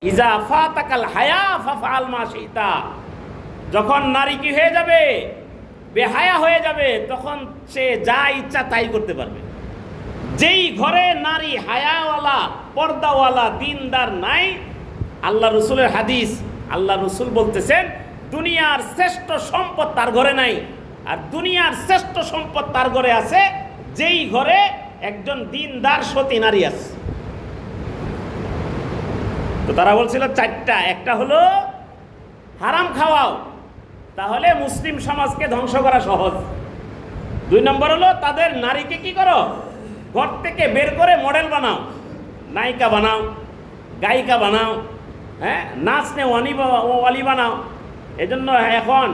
ইজা ফাতাকাল হায়া ফাফআল মা শিতা, যখন নারী কি হয়ে যাবে, বেহায়া হয়ে যাবে, তখন সে যা ইচ্ছা তাই করতে পারবে। যেই ঘরে নারী হায়াওয়ালা, পর্দাওয়ালা, দিনদার নাই, আল্লাহ রসুলের হাদিস, আল্লাহ রসুল বলতেছেন দুনিয়ার শ্রেষ্ঠ সম্পদ তার ঘরে নাই, আর দুনিয়ার শ্রেষ্ঠ সম্পদ তার ঘরে আছে যেই ঘরে একজন দিনদার সতী নারী আছে। তো তারা বলছিল চারটা, একটা হলো হারাম খাওয়াও, তাহলে মুসলিম সমাজকে ধ্বংস করা সহজ। 2 নম্বর হলো তাদের নারীকে কি করো, ঘর থেকে বের করে মডেল বানাও, নায়িকা বানাও, গায়িকা বানাও, হ্যাঁ, নাচ ওয়ালি বানাও। এজন্য এখন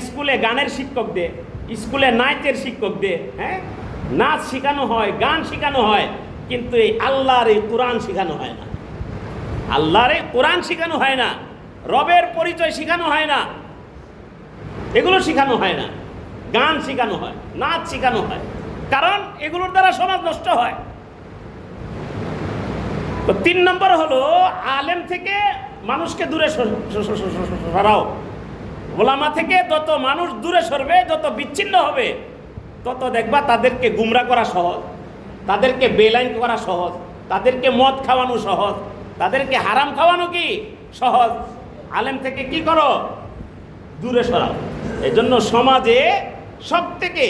স্কুলে গানের শিক্ষক দে, স্কুলে নাচের শিক্ষক দে, হ্যাঁ, নাচ শেখানো হয়, গান শেখানো হয়, কিন্তু এই আল্লাহর এই কোরআন শেখানো হয় না। আল্লাহর এই কোরআন শেখানো হয় না, রবের পরিচয় শেখানো হয় না, এগুলো শেখানো হয় না। গান শেখানো হয়, নাচ শেখানো হয়, কারণ এগুলোর দ্বারা সমাজ নষ্ট হয়। তো 3 নম্বর হলো আলেম থেকে মানুষকে দূরে সরাও। ওলামা থেকে যত মানুষ দূরে সরবে, যত বিচ্ছিন্ন হবে, তত দেখবা তাদেরকে গুমরা করা সহজ, তাদেরকে বেলাইন করা সহজ, তাদেরকে মদ খাওয়ানো সহজ, তাদেরকে হারাম খাওয়ানো কি সহজ। আলেম থেকে কি করো, দূরে সরাও। এই জন্য সমাজে সব থেকে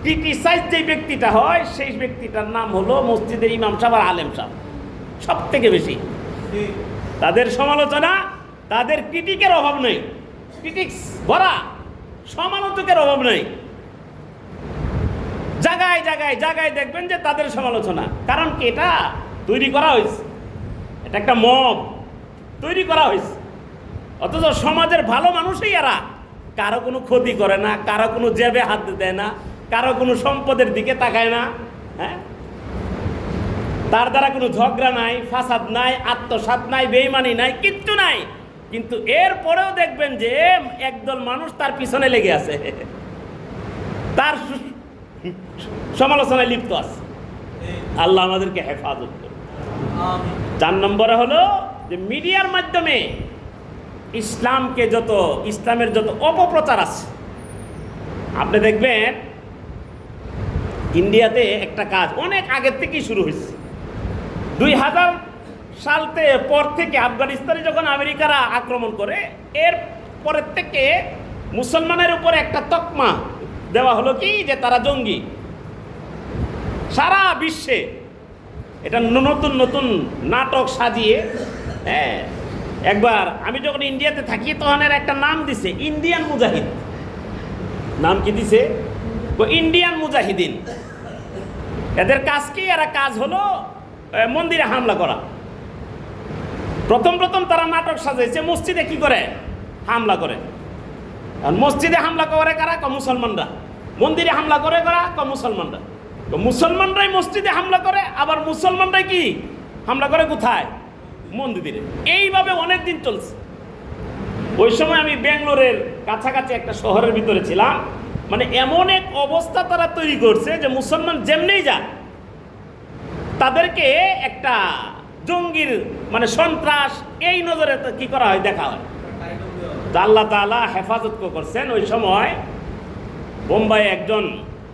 ক্রিটিসাইজ যে ব্যক্তিটা হয়, সেই ব্যক্তিটার নাম হলো মসজিদের ইমাম সাহেব আর আলেম সাহেব। সব থেকে বেশি তাদের সমালোচনা, তাদের ক্রিটিকের অভাব নেই, ক্রিটিক্স ভরা, সমালোচকের অভাব নেই। জায়গায় জায়গায় জায়গায় দেখবেন যে তাদের সমালোচনা, কারণ কি এটা তৈরি করা হয়েছে, এটা একটা মব তৈরি করা হয়েছে। অথচ সমাজের ভালো মানুষই এরা, কারো কোনো ক্ষতি করে না, কারো কোনো জেবে হাত দেয় না, কারো কোনো সম্পদের দিকে তাকায় না, হ্যাঁ, তার দ্বারা কোনো ঝগড়া নাই, ফাসাদ নাই, আত্মসাৎ নাই, বেঈমানি নাই, কিচ্ছু নাই। কিন্তু এর পরেও দেখবেন যে একদল মানুষ তার পিছনে লেগে আছে, তার সমালোচনায় লিপ্ত আছে। আল্লাহ আমাদেরকে হেফাজত করুন। 4 নম্বরে হলো যে মিডিয়ার মাধ্যমে ইসলামের যত অপপ্রচার আছে। আপনি দেখবেন ইন্ডিয়াতে একটা কাজ অনেক আগের থেকেই শুরু হয়েছে। 2000 সালতে পর থেকে আফগানিস্তানে যখন আমেরিকারা আক্রমণ করে, এর পরের থেকে মুসলমানের উপরে একটা তকমা দেওয়া হলো কি যে তারা জঙ্গি। সারা বিশ্বে এটা নতুন নতুন নাটক সাজিয়ে, হ্যাঁ, একবার আমি যখন ইন্ডিয়াতে থাকি তখন এর একটা নাম দিছে ইন্ডিয়ান মুজাহিদ। নাম কি দিছে, ইন্ডিয়ান মুজাহিদিন। এদের কাজ কি, এরা কাজ হলো মন্দিরে হামলা করা। প্রথম তারা নাটক সাজাইছে মসজিদে কি করে হামলা করে। মসজিদে হামলা করে কারা, মুসলমানরা। মন্দিরে হামলা করে কারা, মুসলমানরা। মুসলমানরাই মসজিদে হামলা করে, আবার মুসলমানরাই কি হামলা করে কোথায়, মন্দিরে। এইভাবে অনেক দিন চলছে। ওই সময় আমি বেঙ্গলোরের কাছাকাছি একটা শহরের ভিতরে ছিলাম। মানে এমন এক অবস্থা তারা তৈরি করছে যে মুসলমান যেমনিই যা, তাদেরকে একটা জঙ্গির মানে সন্ত্রাস এই নজরে কি করা হয়, দেখা হয়। আল্লাহ তাআলা হেফাজত করছেন। ওই সময় বোম্বাই একজন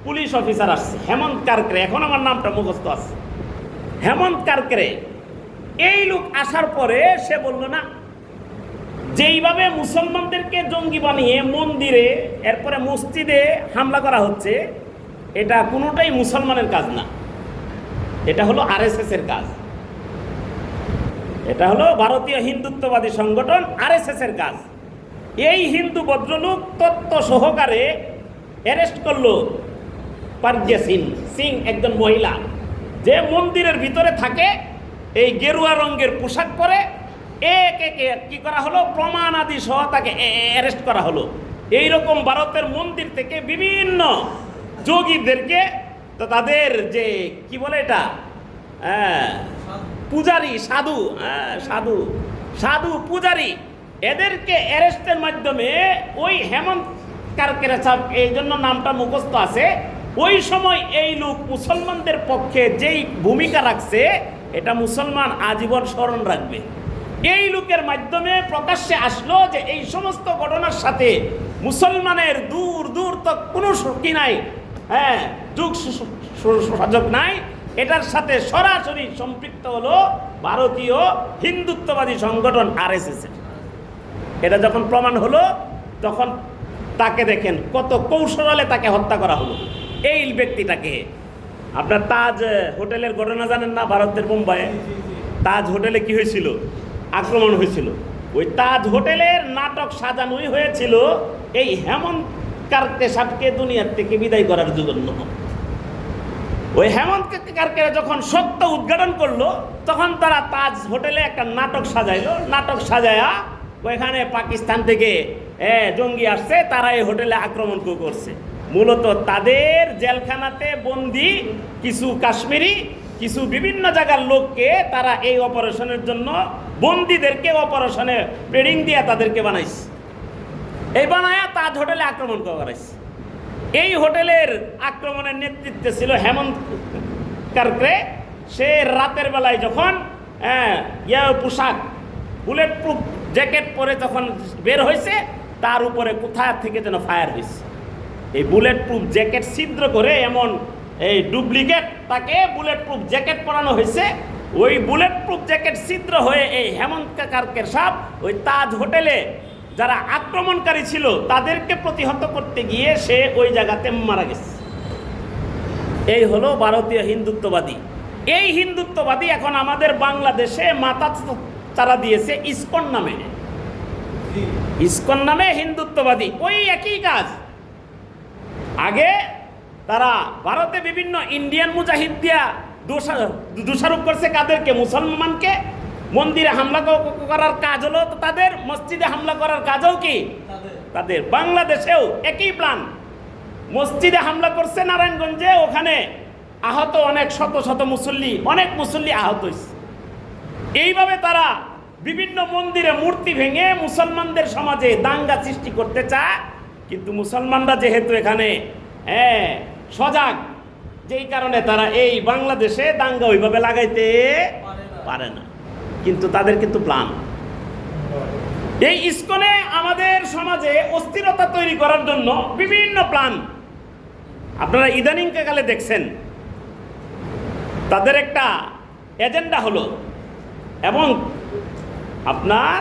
পুলিশ অফিসার আসছে, হেমন্ত কারকরে, এখন আমার নামটা মুখস্থ আছে, হেমন্ত কারকরে। এই লোক আসার পরে সে বলল না, যেইভাবে মুসলমানদেরকে জঙ্গি বানিয়ে মন্দিরে, এরপরে মসজিদে হামলা করা হচ্ছে, এটা কোনোটাই মুসলমানের কাজ না, এটা হলো আরএসএস এর কাজ। এটা হলো ভারতীয় হিন্দুত্ববাদী সংগঠন আরএসএস এর কাজ। এই হিন্দু ভদ্রলোক তত্ত্ব সহকারে অ্যারেস্ট করলো পারজ্ঞা সিং, একজন মহিলা, যে মন্দিরের ভিতরে থাকে, এই গেরুয়া রঙের পোশাক পরে। একে কি করা হলো, প্রমাণ আদি সহ তাকে অ্যারেস্ট করা হলো। এইরকম ভারতের মন্দির থেকে বিভিন্ন যোগীদেরকে, তো তাদের যে কি বলে এটা, পূজারি, সাধু পূজারি, এদেরকে অ্যারেস্টের মাধ্যমে ওই হেমন্ত কারকরে সাহেব, এই জন্য নামটা মুখস্থ আছে। ওই সময় এই লোক মুসলমানদের পক্ষে যেই ভূমিকা রাখছে, এটা মুসলমান আজীবন স্মরণ রাখবে। এই লোকের মাধ্যমে প্রকাশ্যে আসলো যে এই সমস্ত ঘটনার সাথে মুসলমানের দূর দূর তক কোনো কি নাই, হ্যাঁ, যুগ সুযোগ নাই। এটার সাথে সরাসরি সম্পৃক্ত হলো ভারতীয় হিন্দুত্ববাদী সংগঠন RSS। এটা যখন প্রমাণ হলো তখন তাকে দেখেন কত কৌশলে তাকে হত্যা করা হলো। এই ব্যক্তিটাকে, আপনার তাজ হোটেলের ঘটনা জানেন না? ভারতের মুম্বাইয়ে তাজ হোটেলে কি হয়েছিল? আক্রমণ হয়েছিল। ওই তাজ হোটেলের নাটক সাজানোই হয়েছিল এই হেমন্ত কারকে সাহেবকে দুনিয়ার থেকে বিদায় করার জন্য। ওই হেমন্ত কারকে যখন সত্য উদ্ঘাটন করলো তখন তারা তাজ হোটেলে একটা নাটক সাজাইলো। নাটক সাজায়া ওইখানে পাকিস্তান থেকে জঙ্গি আসছে, তারা এই হোটেলে আক্রমণ করছে। মূলত তাদের জেলখানাতে বন্দি কিছু কাশ্মীরি, কিছু বিভিন্ন জায়গার লোককে তারা এই অপারেশনের জন্য বন্দীদেরকে অপারেশনে ট্রেনিং দিয়ে তাদেরকে বানাইছে। এই বানায়া তাজ হোটেলে আক্রমণ করাইছে। এই হোটেলের আক্রমণের নেতৃত্বে ছিল হেমন্ত কারকে। সে রাতের বেলায় যখন পোশাক বুলেট প্রুফ জ্যাকেট পরে যখন বের হয়েছে, তার উপরে কোথা থেকে যেন ফায়ার হয়েছে। এই বুলেট প্রুফ জ্যাকেট ছিদ্র করে এমন এই ডুপ্লিকেট তাকে বুলেট প্রুফ জ্যাকেট পরানো হয়েছে। ওই বুলেট প্রুফ জ্যাকেট ছিদ্র হয়ে এই হেমন্ত কারকের সাহেব ওই তাজ হোটেলে যারা আক্রমণকারী ছিল তাদেরকে প্রতিহত করতে গিয়ে সে ওই জায়গাতে মারা গেছে। এই হলো ভারতীয় হিন্দুত্ববাদী। এই হিন্দুত্ববাদী এখন আমাদের বাংলাদেশে মাথা চারা দিয়েছে ইসকন নামে। ইসকন নামে হিন্দুত্ববাদী ওই একই কাজ। আগে তারা ভারতে বিভিন্ন ইন্ডিয়ান মুজাহিদ দিয়া দোষারোপ করছে কাদেরকে? মুসলমানকে। মন্দিরে হামলা করার কাজ হলো তো তাদের, মসজিদে হামলা করার কাজও কি তাদের। বাংলাদেশেও একই প্ল্যান। মসজিদে হামলা করছে নারায়ণগঞ্জে, ওখানে আহত অনেক শত শত মুসল্লি, অনেক মুসল্লি আহত হয়েছে। এইভাবে তারা বিভিন্ন মন্দিরে মূর্তি ভেঙে মুসলমানদের সমাজে দাঙ্গা সৃষ্টি করতে চায়। কিন্তু মুসলমানরা যেহেতু এখানে সজাগ, যেই কারণে তারা এই বাংলাদেশে দাঙ্গা ওইভাবে লাগাইতে পারে না। কিন্তু তাদের কিন্তু প্ল্যান। এই ইসকনে আমাদের সমাজে অস্থিরতা তৈরি করার জন্য বিভিন্ন প্ল্যান আপনারা ইদানিং কালে দেখছেন। তাদের একটা এজেন্ডা হলো, এবং আপনার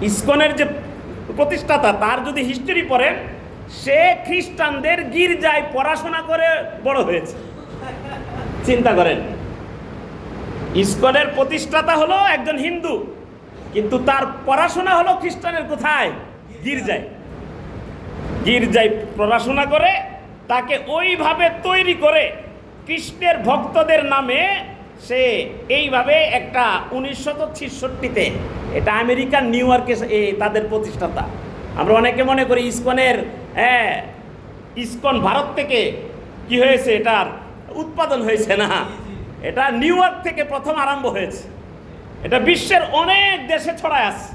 ইসকনের যে প্রতিষ্ঠাতা তার যদি হিস্ট্রি পড়েন, সে খ্রিস্টানদের গির্জায় পড়াশোনা করে বড় হয়েছে। চিন্তা করেন, ইসকনের প্রতিষ্ঠাতা হলো একজন হিন্দু, কিন্তু তার পড়াশোনা হলো খ্রিস্টানের কোথায়? গির্জায়। গির্জায় পড়াশোনা করে তাকে ওইভাবে তৈরি করে কৃষ্ণের ভক্তদের নামে সে এইভাবে একটা 1966-তে, এটা আমেরিকার নিউ ইয়র্কে তাদের প্রতিষ্ঠাতা। আমরা অনেকে মনে করি ইসকন ভারত থেকে কি হয়েছে, এটার উৎপাদন হয়েছে। না, এটা নিউ ইয়র্ক থেকে প্রথম আরম্ভ হয়েছে। এটা বিশ্বের অনেক দেশে ছড়ায় আছে,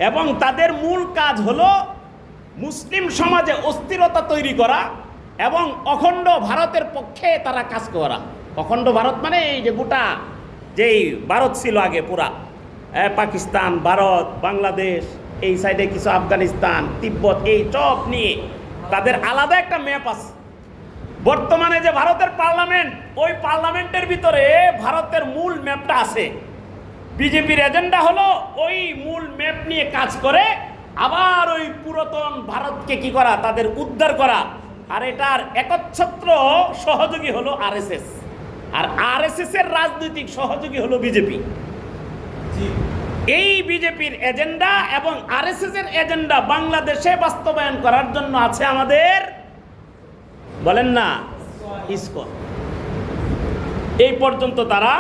এবং তাদের মূল কাজ হলো মুসলিম সমাজে অস্থিরতা তৈরি করা এবং অখণ্ড ভারতের পক্ষে তারা কাজ করা। অখণ্ড ভারত মানে এই যে গোটা যেই ভারত ছিল আগে, পুরা পাকিস্তান, ভারত, বাংলাদেশ, এই সাইডে কিছু আফগানিস্তান, তিব্বত, এই সব নিয়ে তাদের আলাদা একটা ম্যাপ আছে। বর্তমানে যে ভারতের পার্লামেন্ট, ওই পার্লামেন্টের ভিতরে ভারতের মূল ম্যাপটা আছে। বিজেপির এজেন্ডা হলো ওই মূল ম্যাপ নিয়ে কাজ করে আবার ওই পুরাতন ভারতকে কি করা, তাদের উদ্ধার করা। আর এটার একচ্ছত্র সহযোগী হলো RSS, আর RSS এর রাজনৈতিক সহযোগী হলো বিজেপি। এই বিজেপির এজেন্ডা এবং RSS এর এজেন্ডা বাংলাদেশে বাস্তবায়ন করার জন্য আছে আমাদের, বলেন না, ইসকন। এই পর্যন্ত তারা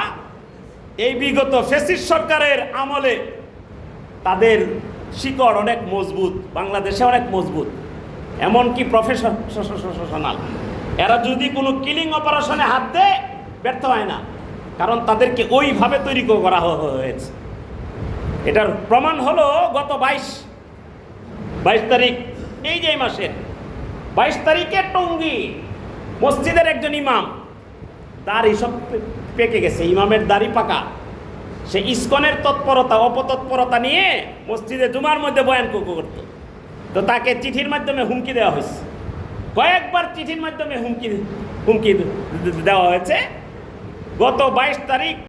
এই বিগত ফ্যাসিস্ট সরকারের আমলে তাদের শিকড় অনেক মজবুত, বাংলাদেশে অনেক মজবুত। এমনকি প্রফেশনাল, এরা যদি কোনো কিলিং অপারেশনে হাত দেয় ব্যর্থ হয় না, কারণ তাদেরকে ওইভাবে তৈরি করা হয়েছে। এটার প্রমাণ হলো গত 22 তারিখ, এই যে মাসের 22 তারিখে টঙ্গী মসজিদের একজন ইমাম, দাড়ি সব পেকে গেছে, ইমামের দাড়ি পাকা, সে ইসকনের তৎপরতা অপতৎপরতা নিয়ে মসজিদে জুমার মধ্যে বয়ান করত। তো তাকে চিঠির মাধ্যমে হুমকি দেওয়া হয়েছে, কয়েকবার চিঠির মাধ্যমে হুমকি দেওয়া হয়েছে। গত 22 তারিখ